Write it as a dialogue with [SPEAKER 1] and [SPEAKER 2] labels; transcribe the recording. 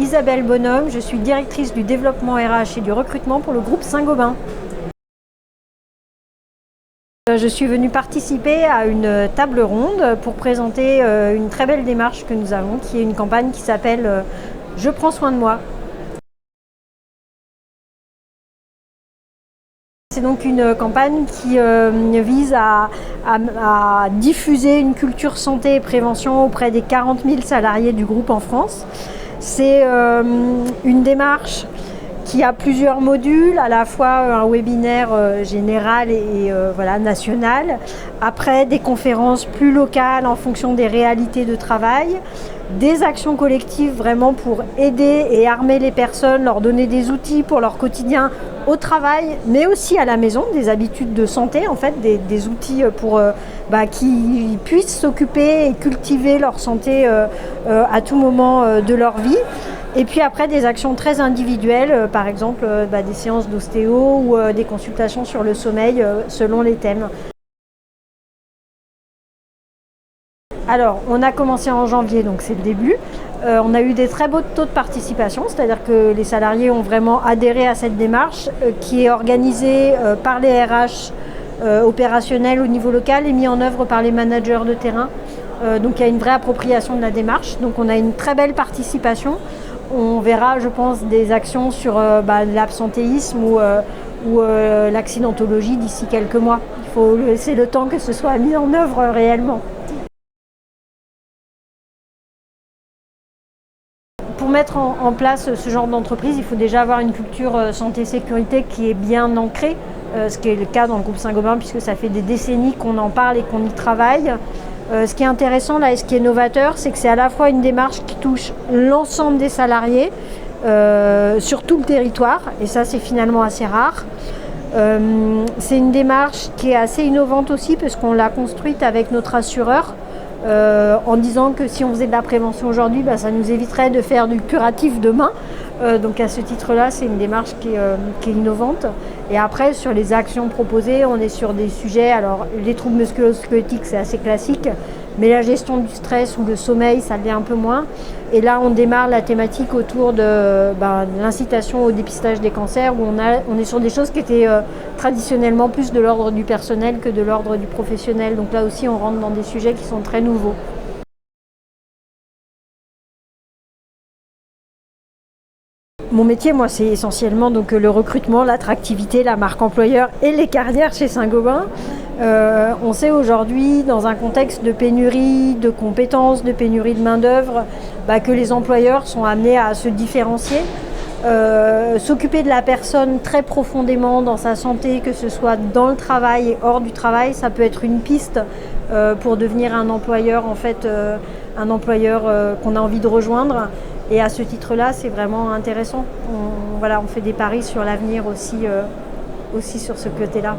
[SPEAKER 1] Isabelle Bonhomme, je suis directrice du développement RH et du recrutement pour le groupe Saint-Gobain. Je suis venue participer à une table ronde pour présenter une très belle démarche que nous avons, qui est une campagne qui s'appelle « Je prends soin de moi ». C'est donc une campagne qui vise à diffuser une culture santé et prévention auprès des 40 000 salariés du groupe en France. C'est une démarche qui a plusieurs modules, à la fois un webinaire général et national, après des conférences plus locales en fonction des réalités de travail, des actions collectives vraiment pour aider et armer les personnes, leur donner des outils pour leur quotidien au travail, mais aussi à la maison, des habitudes de santé, en fait, des outils pour qu'ils puissent s'occuper et cultiver leur santé à tout moment de leur vie. Et puis après, des actions très individuelles, par exemple des séances d'ostéo ou des consultations sur le sommeil selon les thèmes. Alors, on a commencé en janvier, donc c'est le début. On a eu des très beaux taux de participation, c'est-à-dire que les salariés ont vraiment adhéré à cette démarche qui est organisée par les RH opérationnels au niveau local et mis en œuvre par les managers de terrain. Donc il y a une vraie appropriation de la démarche. Donc on a une très belle participation. On verra, je pense, des actions sur l'absentéisme ou l'accidentologie d'ici quelques mois. Il faut laisser le temps que ce soit mis en œuvre réellement. Pour mettre en place ce genre d'entreprise, il faut déjà avoir une culture santé-sécurité qui est bien ancrée, ce qui est le cas dans le groupe Saint-Gobain puisque ça fait des décennies qu'on en parle et qu'on y travaille. Ce qui est intéressant là et ce qui est novateur, c'est que c'est à la fois une démarche qui touche l'ensemble des salariés sur tout le territoire, et ça c'est finalement assez rare. C'est une démarche qui est assez innovante aussi parce qu'on l'a construite avec notre assureur en disant que si on faisait de la prévention aujourd'hui, ça nous éviterait de faire du curatif demain. Donc à ce titre-là, c'est une démarche qui est innovante. Et après, sur les actions proposées, on est sur des sujets, alors les troubles musculo-squelettiques, c'est assez classique, mais la gestion du stress ou le sommeil, ça l'est un peu moins. Et là, on démarre la thématique autour de l'incitation au dépistage des cancers, où on est sur des choses qui étaient traditionnellement plus de l'ordre du personnel que de l'ordre du professionnel. Donc là aussi, on rentre dans des sujets qui sont très nouveaux. Mon métier, moi, c'est essentiellement donc, le recrutement, l'attractivité, la marque employeur et les carrières chez Saint-Gobain. On sait aujourd'hui, dans un contexte de pénurie de compétences, de pénurie de main-d'œuvre, que les employeurs sont amenés à se différencier, s'occuper de la personne très profondément dans sa santé, que ce soit dans le travail et hors du travail, ça peut être une piste pour devenir un employeur, qu'on a envie de rejoindre. Et à ce titre-là, c'est vraiment intéressant. On fait des paris sur l'avenir aussi sur ce côté-là.